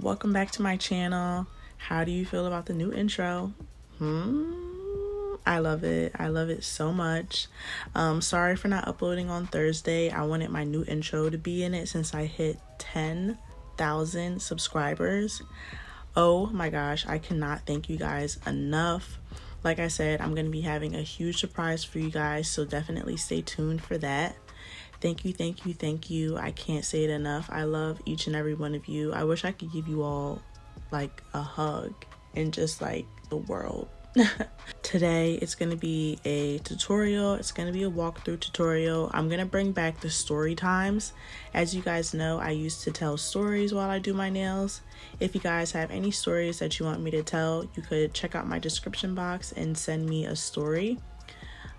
welcome back to my channel. How do you feel about the new intro? I love it. I love it so much. Sorry for not uploading on Thursday. I wanted my new intro to be in it since I hit 10,000 subscribers. Oh my gosh, I cannot thank you guys enough. Like I said, I'm going to be having a huge surprise for you guys, so definitely stay tuned for that. Thank you, thank you, thank you. I can't say it enough. I love each and every one of you. I wish I could give you all like a hug and just like the world. Today it's going to be a tutorial. It's going to be a walkthrough tutorial. I'm going to bring back the story times. As you guys know, I used to tell stories while I do my nails. If you guys have any stories that you want me to tell, you could check out my description box and send me a story.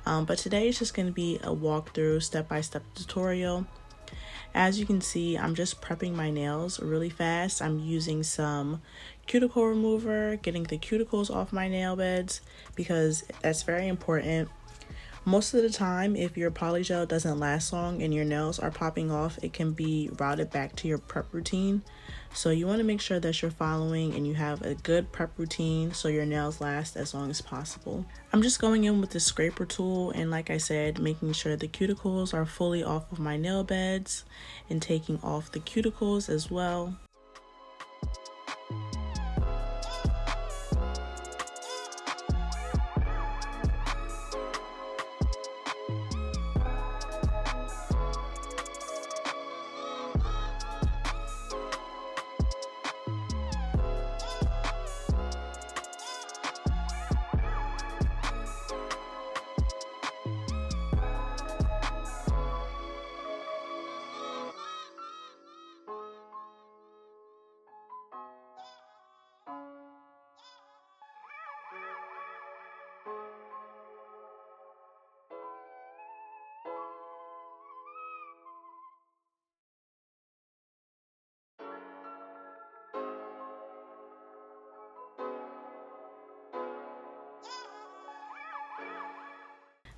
But today it's just going to be a walkthrough step-by-step tutorial. As you can see, I'm just prepping my nails really fast. I'm using some cuticle remover, getting the cuticles off my nail beds because that's very important. Most of the time, if your polygel doesn't last long and your nails are popping off, it can be routed back to your prep routine. So you want to make sure that you're following and you have a good prep routine so your nails last as long as possible. I'm just going in with the scraper tool and, like I said, making sure the cuticles are fully off of my nail beds and taking off the cuticles as well.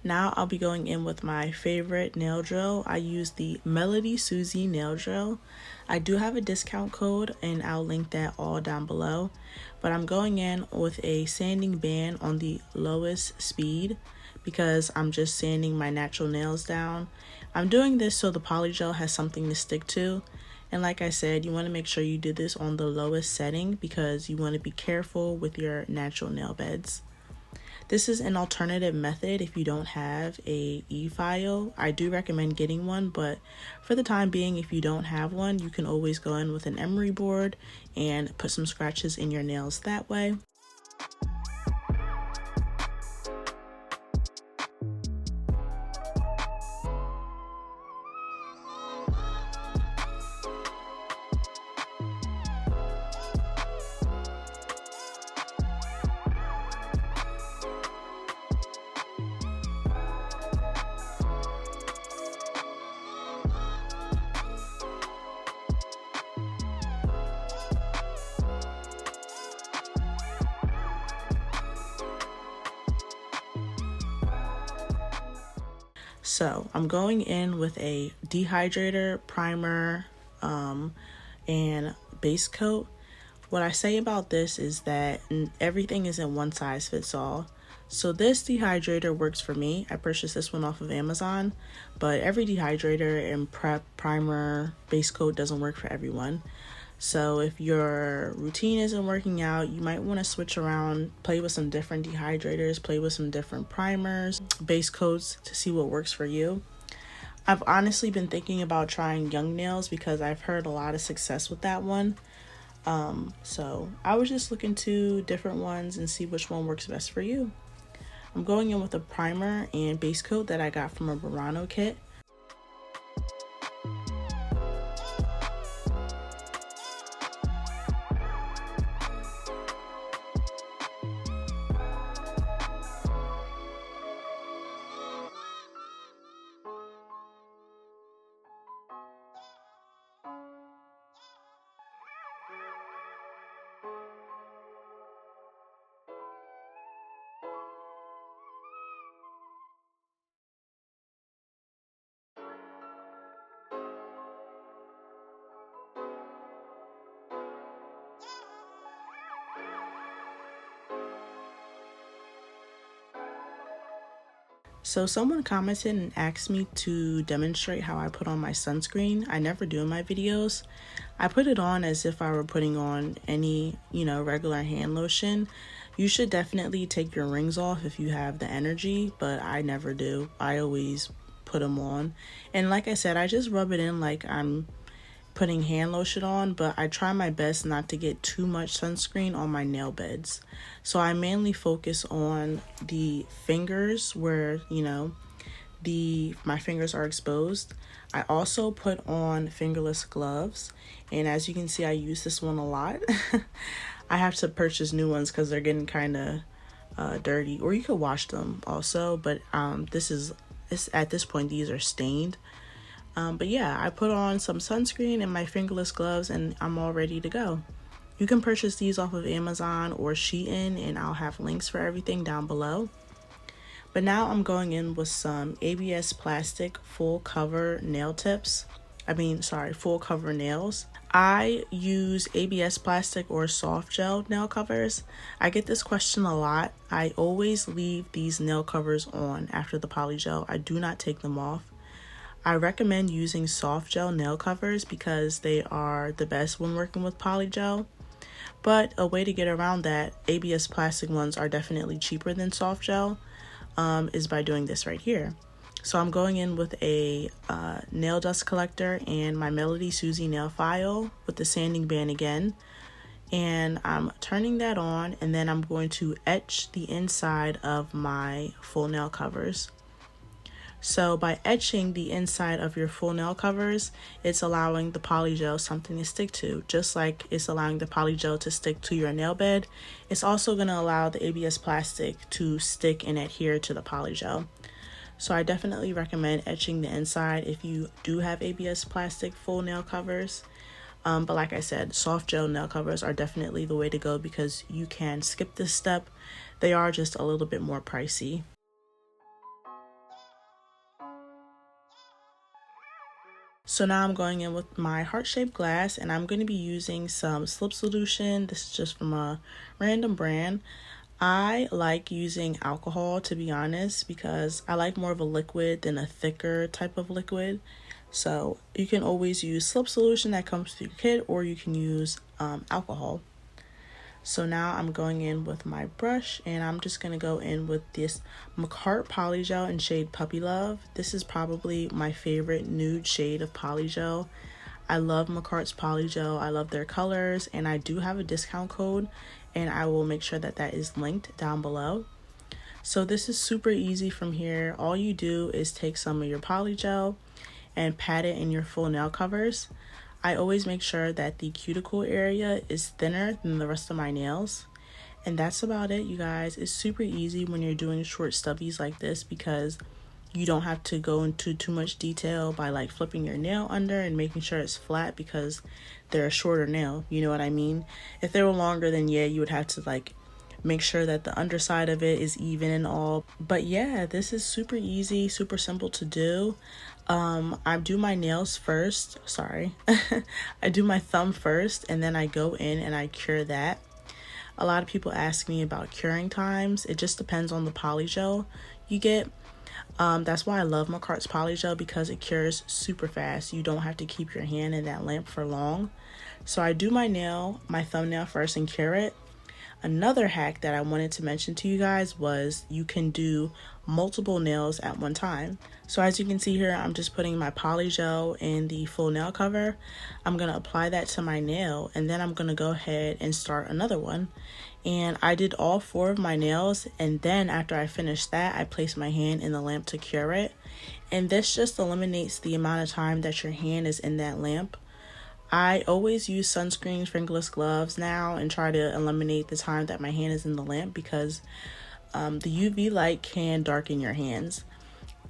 Now I'll be going in with my favorite nail drill. I use the MelodySusie nail drill. I do have a discount code and I'll link that all down below. But I'm going in with a sanding band on the lowest speed because I'm just sanding my natural nails down. I'm doing this so the polygel has something to stick to. And like I said, you want to make sure you do this on the lowest setting because you want to be careful with your natural nail beds. This is an alternative method if you don't have a e-file. I do recommend getting one, but for the time being, if you don't have one, you can always go in with an emery board and put some scratches in your nails that way. So I'm going in with a Dehydrator Primer and base coat. What I say about this is that everything isn't one size fits all. So this dehydrator works for me. I purchased this one off of Amazon, but every dehydrator and prep, primer, base coat doesn't work for everyone. So if your routine isn't working out, you might want to switch around, play with some different dehydrators, play with some different primers, base coats to see what works for you. I've honestly been thinking about trying Young Nails because I've heard a lot of success with that one. So I was just looking to different ones and see which one works best for you. I'm going in with a primer and base coat that I got from a Burano kit. So someone commented and asked me to demonstrate how I put on my sunscreen. I never do in my videos. I put it on as if I were putting on any, regular hand lotion. You should definitely take your rings off if you have the energy, but I never do. I always put them on. And like I said, I just rub it in like I'm putting hand lotion on, but I try my best not to get too much sunscreen on my nail beds. So I mainly focus on the fingers where, my fingers are exposed. I also put on fingerless gloves, and as you can see, I use this one a lot. I have to purchase new ones because they're getting kind of dirty, or you could wash them also, but at this point these are stained. But yeah, I put on some sunscreen and my fingerless gloves and I'm all ready to go. You can purchase these off of Amazon or Shein, and I'll have links for everything down below. But now I'm going in with some ABS plastic full cover nail tips. Full cover nails. I use ABS plastic or soft gel nail covers. I get this question a lot. I always leave these nail covers on after the polygel. I do not take them off. I recommend using soft gel nail covers because they are the best when working with polygel. But a way to get around that, ABS plastic ones are definitely cheaper than soft gel, is by doing this right here. So I'm going in with a nail dust collector and my MelodySusie nail file with the sanding band again. And I'm turning that on, and then I'm going to etch the inside of my full nail covers. So by etching the inside of your full nail covers, it's allowing the polygel something to stick to. Just like it's allowing the polygel to stick to your nail bed, it's also going to allow the ABS plastic to stick and adhere to the polygel. So I definitely recommend etching the inside if you do have ABS plastic full nail covers. But like I said, soft gel nail covers are definitely the way to go because you can skip this step. They are just a little bit more pricey. So now I'm going in with my heart-shaped glass, and I'm going to be using some slip solution. This is just from a random brand. I like using alcohol, to be honest, because I like more of a liquid than a thicker type of liquid. So you can always use slip solution that comes with your kit, or you can use alcohol. So now I'm going in with my brush, and I'm just going to go in with this MAKARRT Polygel in shade Puppy Love. This is probably my favorite nude shade of polygel. I love MAKARRT's polygel. I love their colors, and I do have a discount code, and I will make sure that that is linked down below. So this is super easy from here. All you do is take some of your polygel and pat it in your full nail covers. I always make sure that the cuticle area is thinner than the rest of my nails. And that's about it, you guys. It's super easy when you're doing short stubbies like this because you don't have to go into too much detail by like flipping your nail under and making sure it's flat because they're a shorter nail. You know what I mean? If they were longer, then yeah, you would have to like make sure that the underside of it is even and all. But yeah, this is super easy, super simple to do. I do my nails first. I do my thumb first, and then I go in and I cure that. A lot of people ask me about curing times. It just depends on the polygel you get. That's why I love MAKARRT's polygel because it cures super fast. You don't have to keep your hand in that lamp for long. So I do my thumbnail first and cure it. Another hack that I wanted to mention to you guys was you can do multiple nails at one time. So as you can see here, I'm just putting my polygel in the full nail cover. I'm going to apply that to my nail, and then I'm going to go ahead and start another one. And I did all 4 of my nails, and then after I finished that, I placed my hand in the lamp to cure it. And this just eliminates the amount of time that your hand is in that lamp. I always use sunscreen, fingerless gloves now and try to eliminate the time that my hand is in the lamp because the UV light can darken your hands.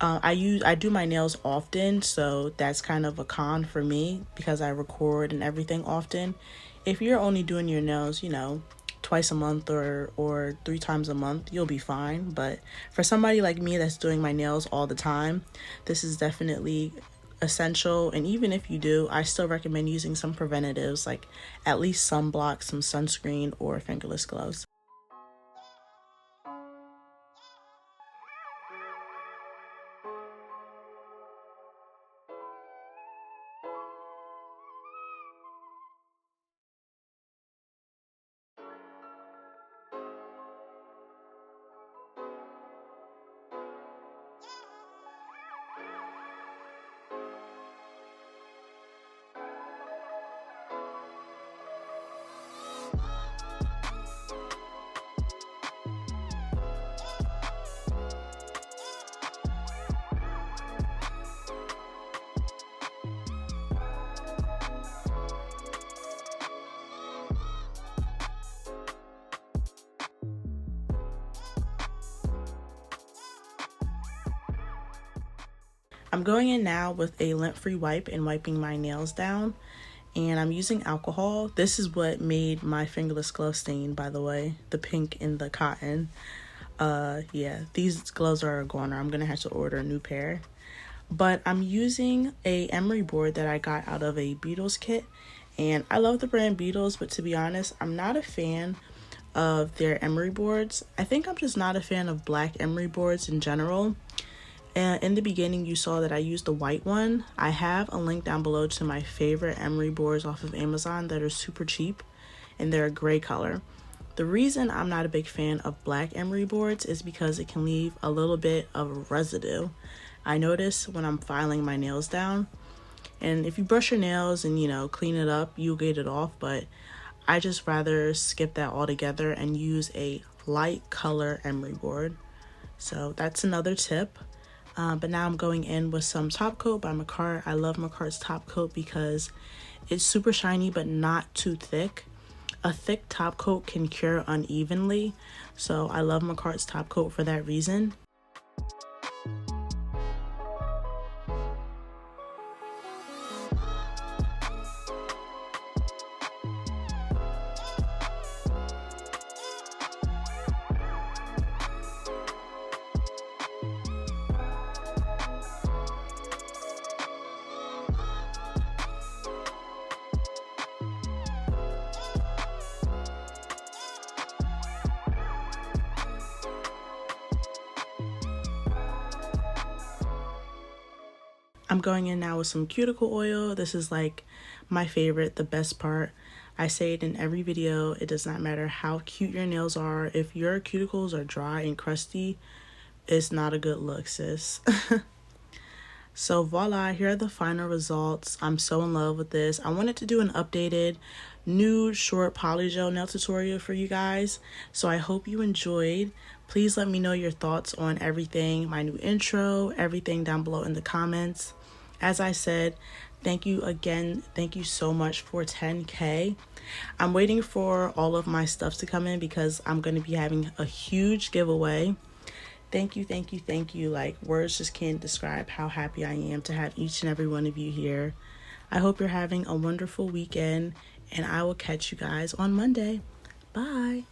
I do my nails often, so that's kind of a con for me because I record and everything often. If you're only doing your nails, twice a month or 3 times a month, you'll be fine. But for somebody like me that's doing my nails all the time, this is definitely essential. And even if you do, I still recommend using some preventatives like at least sunblock, some sunscreen, or fingerless gloves. I'm going in now with a lint-free wipe and wiping my nails down. And I'm using alcohol. This is what made my fingerless glove stain, by the way. The pink in the cotton. Yeah, these gloves are a goner. I'm gonna have to order a new pair. But I'm using a emery board that I got out of a Beetles kit. And I love the brand Beetles, but to be honest, I'm not a fan of their emery boards. I think I'm just not a fan of black emery boards in general. And in the beginning, you saw that I used the white one. I have a link down below to my favorite emery boards off of Amazon that are super cheap, and they're a gray color. The reason I'm not a big fan of black emery boards is because it can leave a little bit of residue. I notice when I'm filing my nails down, and if you brush your nails and, you know, clean it up, you'll get it off, but I just rather skip that altogether and use a light color emery board. So that's another tip. But now I'm going in with some top coat by MAKARRT. I love MAKARRT's top coat because it's super shiny but not too thick. A thick top coat can cure unevenly, so I love MAKARRT's top coat for that reason. I'm going in now with some cuticle oil. This is like my favorite, the best part. I say it in every video. It does not matter how cute your nails are. If your cuticles are dry and crusty, it's not a good look, sis. So voila, here are the final results. I'm so in love with this. I wanted to do an updated, new short polygel nail tutorial for you guys. So I hope you enjoyed. Please let me know your thoughts on everything, my new intro, everything down below in the comments. As I said, thank you again. Thank you so much for 10K. I'm waiting for all of my stuff to come in because I'm going to be having a huge giveaway. Thank you, thank you, thank you. Like, words just can't describe how happy I am to have each and every one of you here. I hope you're having a wonderful weekend, and I will catch you guys on Monday. Bye.